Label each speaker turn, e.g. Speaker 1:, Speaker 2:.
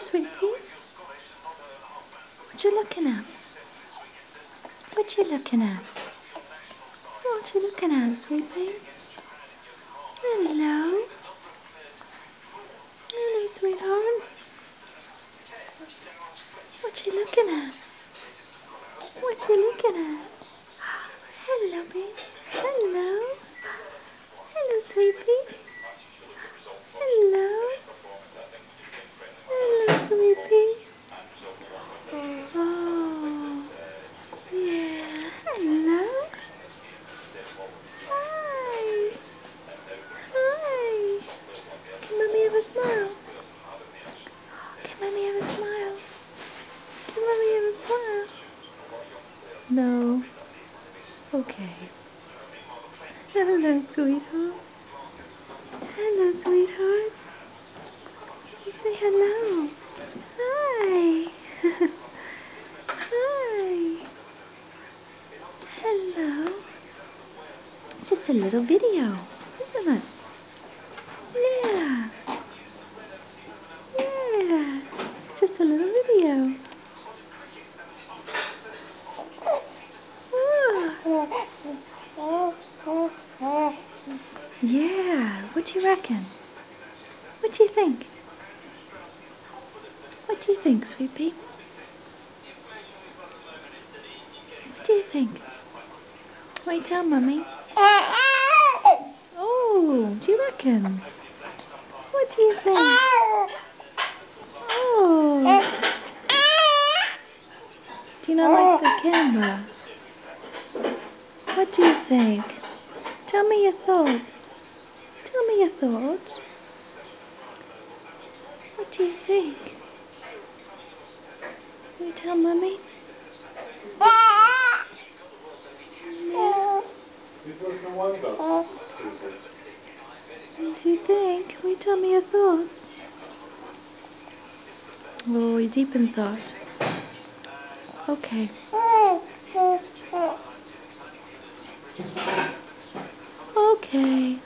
Speaker 1: Sweet Pea. What you looking at? What you looking at? What you looking at, Sweet Pea? Hello. Hello, sweetheart. What you looking at? What you looking at? Hello, babe. Hello. Hello, Sweet Pea. Hello. Hello, Sweet Pea. Oh, yeah. Hello. Hi. Hi. Can Mommy have a smile? Can Mommy have a smile? Can Mommy have a smile? No. Okay. Hello, sweetheart. Hello, sweetheart. Say hello. Hi. Hi. Hello. It's just a little video, isn't it? Yeah. Yeah. It's just a little video. Oh. Yeah. What do you reckon? What do you think? What do you think, Sweet Pea? What do you think? Wait, tell Mummy. Oh, do you reckon? What do you think? Oh. Do you not like the camera? What do you think? Tell me your thoughts. Tell me your thoughts. What do you think? Will you tell Mummy? Yeah. What do you think? Will you tell me your thoughts? Oh, you're deep in thought. Okay. Okay.